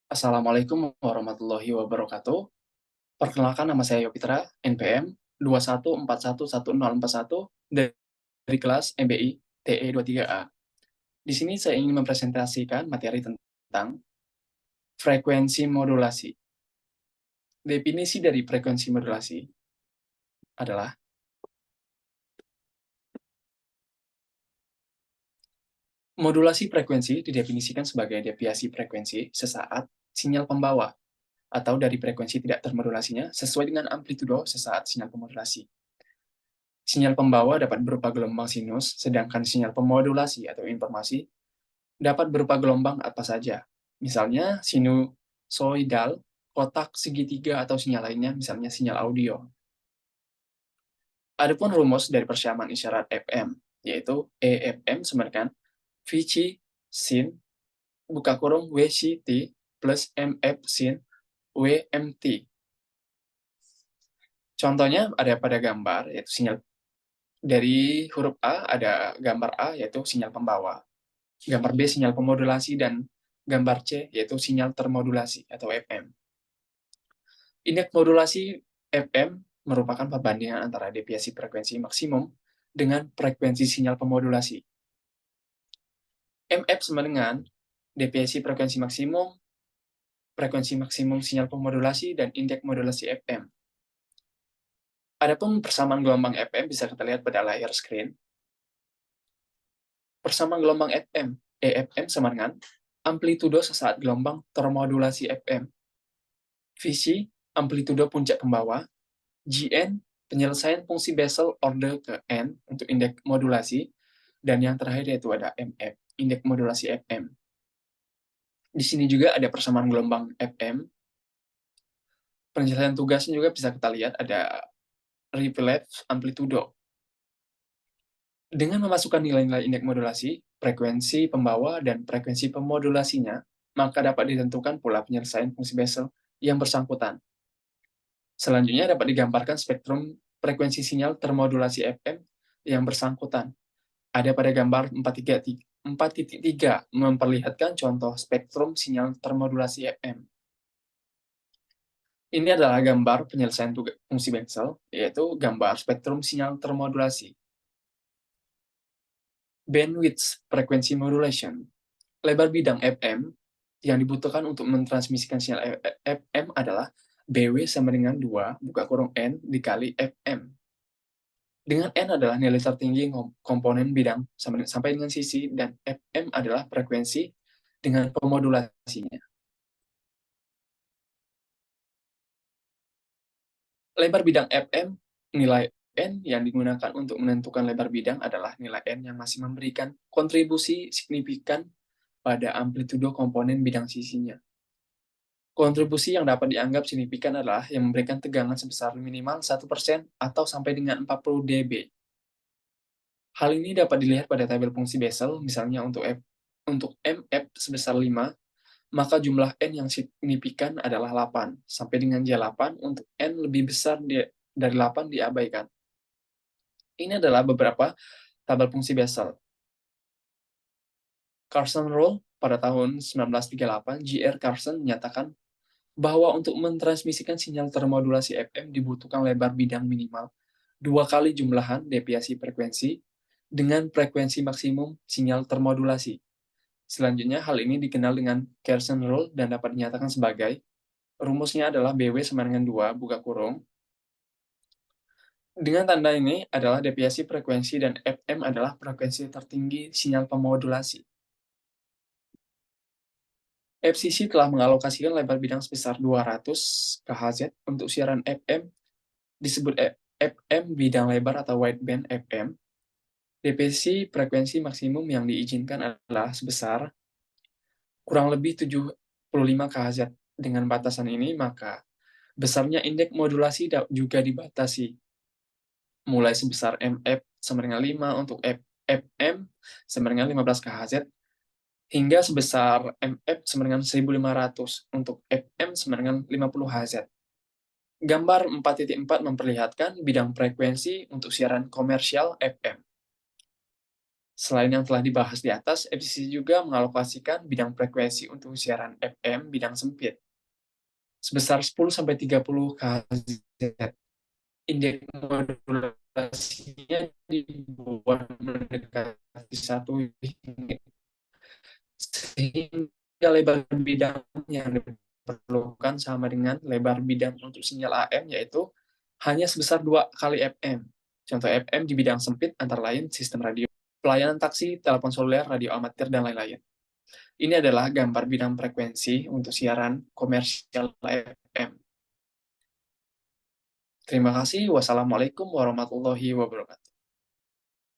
Assalamualaikum warahmatullahi wabarakatuh. Perkenalkan nama saya Yopitra, NPM 214111041 dari kelas MBI TE23A. Di sini saya ingin mempresentasikan materi tentang frekuensi modulasi. Definisi dari frekuensi modulasi adalah modulasi frekuensi didefinisikan sebagai deviasi frekuensi sesaat sinyal pembawa atau dari frekuensi tidak termodulasinya sesuai dengan amplitudo sesaat sinyal pemodulasi. Sinyal pembawa dapat berupa gelombang sinus, sedangkan sinyal pemodulasi atau informasi dapat berupa gelombang apa saja. Misalnya sinusoidal, kotak segitiga, atau sinyal lainnya, misalnya sinyal audio. Adapun rumus dari persamaan isyarat FM, yaitu EFM sama dengan VC sin buka kurung WCT plus MF sin WMT. Contohnya ada pada gambar, yaitu sinyal dari huruf A ada gambar A, yaitu sinyal pembawa. Gambar B sinyal pemodulasi, dan gambar C yaitu sinyal termodulasi atau FM. Indeks modulasi FM merupakan perbandingan antara deviasi frekuensi maksimum dengan frekuensi sinyal pemodulasi. MF sama dengan deviasi frekuensi maksimum sinyal pemodulasi, dan indeks modulasi FM. Adapun persamaan gelombang FM bisa kita lihat pada layar screen. Persamaan gelombang FM, EFM sama dengan amplitudo sesaat gelombang termodulasi FM. Vc, amplitudo puncak pembawa. Gn, penyelesaian fungsi Bessel order ke N untuk indeks modulasi. Dan yang terakhir yaitu ada MF, indeks modulasi FM. Di sini juga ada persamaan gelombang FM. Penjelasan tugasnya juga bisa kita lihat ada relapse amplitudo. Dengan memasukkan nilai-nilai indeks modulasi, frekuensi pembawa, dan frekuensi pemodulasinya, maka dapat ditentukan pula penyelesaian fungsi Bessel yang bersangkutan. Selanjutnya dapat digambarkan spektrum frekuensi sinyal termodulasi FM yang bersangkutan. Ada pada gambar 4.3 memperlihatkan contoh spektrum sinyal termodulasi FM. Ini adalah gambar penyelesaian fungsi Bessel, yaitu gambar spektrum sinyal termodulasi. Bandwidth frequency modulation. Lebar bidang FM yang dibutuhkan untuk mentransmisikan sinyal FM adalah BW sama dengan 2 buka kurung N dikali FM. Dengan N adalah nilai tertinggi komponen bidang sampai dengan sisi, dan FM adalah frekuensi dengan pemodulasinya. Lebar bidang FM, nilai N yang digunakan untuk menentukan lebar bidang adalah nilai N yang masih memberikan kontribusi signifikan pada amplitudo komponen bidang sisinya. Kontribusi yang dapat dianggap signifikan adalah yang memberikan tegangan sebesar minimal 1% atau sampai dengan 40 dB. Hal ini dapat dilihat pada tabel fungsi Bessel, misalnya untuk MF sebesar 5, maka jumlah N yang signifikan adalah 8, sampai dengan J8 untuk N lebih besar dari 8 diabaikan. Ini adalah beberapa tabel fungsi Bessel. Carson Rule pada tahun 1938, J.R. Carson menyatakan bahwa untuk mentransmisikan sinyal termodulasi FM dibutuhkan lebar bidang minimal 2 kali jumlahan deviasi frekuensi dengan frekuensi maksimum sinyal termodulasi. Selanjutnya, hal ini dikenal dengan Carson Rule dan dapat dinyatakan sebagai rumusnya adalah BW sama dengan 2 buka kurung. Dengan tanda ini adalah deviasi frekuensi dan FM adalah frekuensi tertinggi sinyal pemodulasi. FCC telah mengalokasikan lebar bidang sebesar 200 kHz untuk siaran FM, disebut FM bidang lebar atau wideband FM. Deviasi frekuensi maksimum yang diizinkan adalah sebesar kurang lebih 75 kHz. Dengan batasan ini, maka besarnya indeks modulasi juga dibatasi, mulai sebesar MF sama dengan 5 untuk FM sama dengan 15 kHz, hingga sebesar MF sama dengan 1500 untuk FM sama dengan 50 Hz. Gambar 4.4 memperlihatkan bidang frekuensi untuk siaran komersial FM. Selain yang telah dibahas di atas, FCC juga mengalokasikan bidang frekuensi untuk siaran FM bidang sempit sebesar 10-30 kHz. Indeks modulasinya dibuat mendekati 1, sehingga lebar bidang yang diperlukan sama dengan lebar bidang untuk sinyal AM, yaitu hanya sebesar 2 kali FM. Contoh FM di bidang sempit antara lain sistem radio, pelayanan taksi, telepon seluler, radio amatir, dan lain-lain. Ini adalah gambar bidang frekuensi untuk siaran komersial FM. Terima kasih. Wassalamualaikum warahmatullahi wabarakatuh.